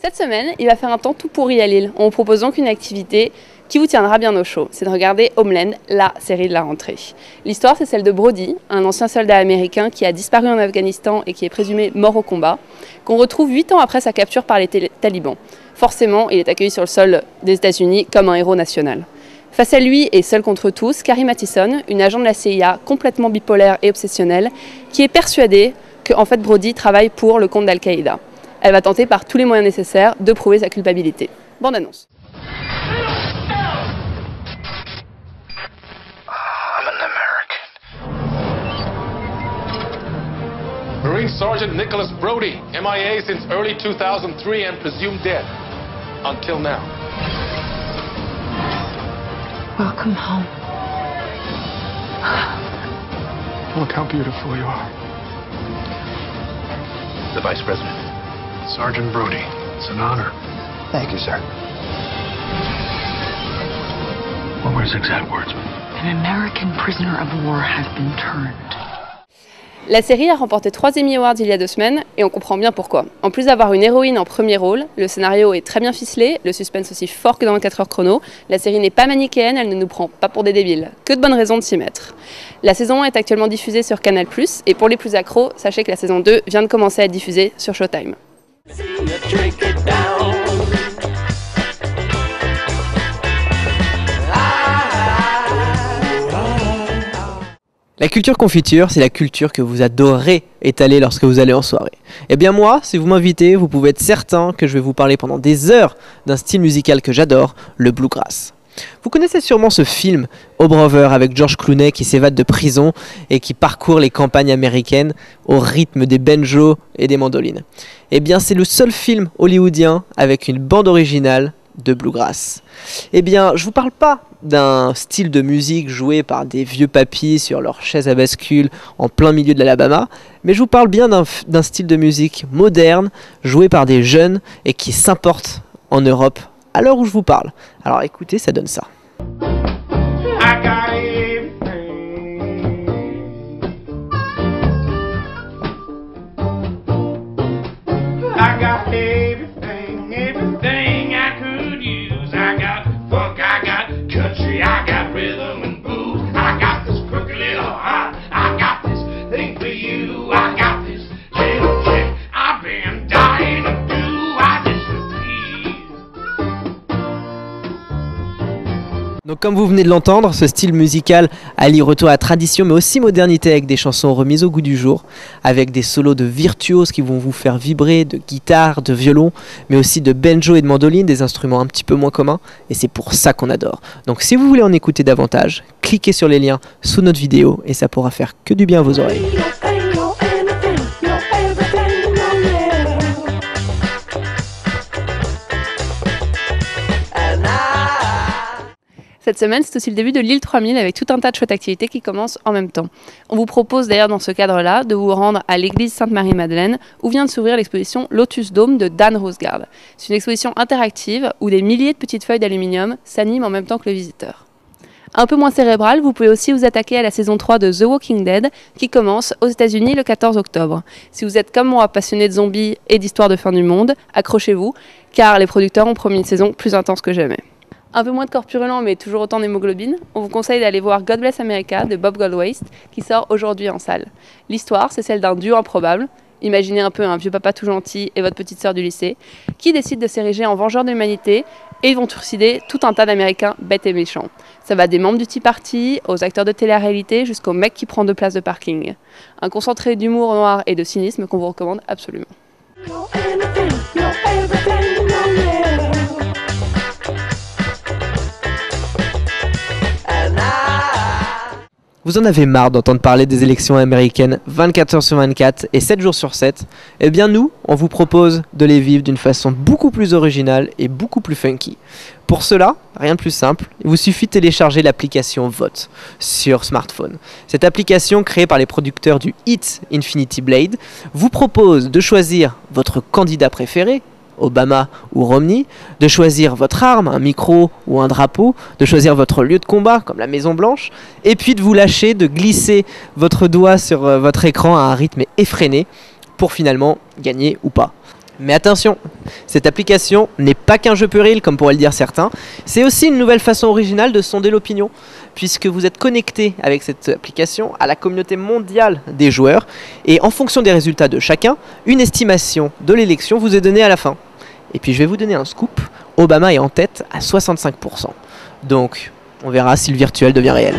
Cette semaine, il va faire un temps tout pourri à Lille. On vous propose donc une activité qui vous tiendra bien au chaud. C'est de regarder Homeland, la série de la rentrée. L'histoire, c'est celle de Brody, un ancien soldat américain qui a disparu en Afghanistan et qui est présumé mort au combat, qu'on retrouve 8 ans après sa capture par les talibans. Forcément, il est accueilli sur le sol des États-Unis comme un héros national. Face à lui et seul contre tous, Carrie Mathison, une agent de la CIA complètement bipolaire et obsessionnelle, qui est persuadée que en fait, Brody travaille pour le compte d'Al-Qaïda. Elle va tenter par tous les moyens nécessaires de prouver sa culpabilité. Bande annonce. I'm an American. Marine Sergeant Nicholas Brody, MIA since early 2003 and presumed dead. Until now. Welcome home. Look how beautiful you are. The Vice President. Sergeant Brody, it's an honor. Thank you, sir. What were his exact words? An American prisoner of war has been turned. La série a remporté 3 Emmy Awards il y a 2 semaines et on comprend bien pourquoi. En plus d'avoir une héroïne en premier rôle, le scénario est très bien ficelé, le suspense aussi fort que dans 24 heures chrono, la série n'est pas manichéenne, elle ne nous prend pas pour des débiles. Que de bonnes raisons de s'y mettre. La saison 1 est actuellement diffusée sur Canal+, et pour les plus accros, sachez que la saison 2 vient de commencer à être diffusée sur Showtime. La culture confiture, c'est la culture que vous adorez étaler lorsque vous allez en soirée. Eh bien moi, si vous m'invitez, vous pouvez être certain que je vais vous parler pendant des heures d'un style musical que j'adore, le bluegrass. Vous connaissez sûrement ce film O Brother avec George Clooney qui s'évade de prison et qui parcourt les campagnes américaines au rythme des banjos et des mandolines. Eh bien c'est le seul film hollywoodien avec une bande originale de bluegrass. Eh bien je vous parle pas d'un style de musique joué par des vieux papis sur leur chaise à bascule en plein milieu de l'Alabama, mais je vous parle bien d'un style de musique moderne joué par des jeunes et qui s'importe en Europe à l'heure où je vous parle. Alors écoutez, ça donne ça. Donc comme vous venez de l'entendre, ce style musical allie retour à la tradition mais aussi modernité avec des chansons remises au goût du jour, avec des solos de virtuoses qui vont vous faire vibrer, de guitare, de violon, mais aussi de banjo et de mandoline, des instruments un petit peu moins communs, et c'est pour ça qu'on adore. Donc si vous voulez en écouter davantage, cliquez sur les liens sous notre vidéo et ça pourra faire que du bien à vos oreilles. Cette semaine, c'est aussi le début de l'île 3000 avec tout un tas de chouettes activités qui commencent en même temps. On vous propose d'ailleurs dans ce cadre-là de vous rendre à l'église Sainte-Marie-Madeleine où vient de s'ouvrir l'exposition Lotus Dome de Dan Rosgaard. C'est une exposition interactive où des milliers de petites feuilles d'aluminium s'animent en même temps que le visiteur. Un peu moins cérébral, vous pouvez aussi vous attaquer à la saison 3 de The Walking Dead qui commence aux États-Unis le 14 octobre. Si vous êtes comme moi passionné de zombies et d'histoire de fin du monde, accrochez-vous car les producteurs ont promis une saison plus intense que jamais. Un peu moins de corps purulent mais toujours autant d'hémoglobine, on vous conseille d'aller voir God Bless America de Bob Goldwaist qui sort aujourd'hui en salle. L'histoire, c'est celle d'un duo improbable, imaginez un peu un vieux papa tout gentil et votre petite sœur du lycée, qui décident de s'ériger en vengeurs de l'humanité et ils vont trucider tout un tas d'Américains bêtes et méchants. Ça va des membres du Tea Party, aux acteurs de télé-réalité jusqu'au mec qui prend 2 places de parking. Un concentré d'humour noir et de cynisme qu'on vous recommande absolument. Vous en avez marre d'entendre parler des élections américaines 24 heures sur 24 et 7 jours sur 7? Eh bien nous, on vous propose de les vivre d'une façon beaucoup plus originale et beaucoup plus funky. Pour cela, rien de plus simple, il vous suffit de télécharger l'application Vote sur smartphone. Cette application créée par les producteurs du hit Infinity Blade vous propose de choisir votre candidat préféré, Obama ou Romney, de choisir votre arme, un micro ou un drapeau, de choisir votre lieu de combat comme la Maison Blanche, et puis de vous lâcher, de glisser votre doigt sur votre écran à un rythme effréné pour finalement gagner ou pas. Mais attention, cette application n'est pas qu'un jeu puéril comme pourraient le dire certains, c'est aussi une nouvelle façon originale de sonder l'opinion, puisque vous êtes connecté avec cette application à la communauté mondiale des joueurs, et en fonction des résultats de chacun, une estimation de l'élection vous est donnée à la fin. Et puis je vais vous donner un scoop, Obama est en tête à 65%. Donc on verra si le virtuel devient réel.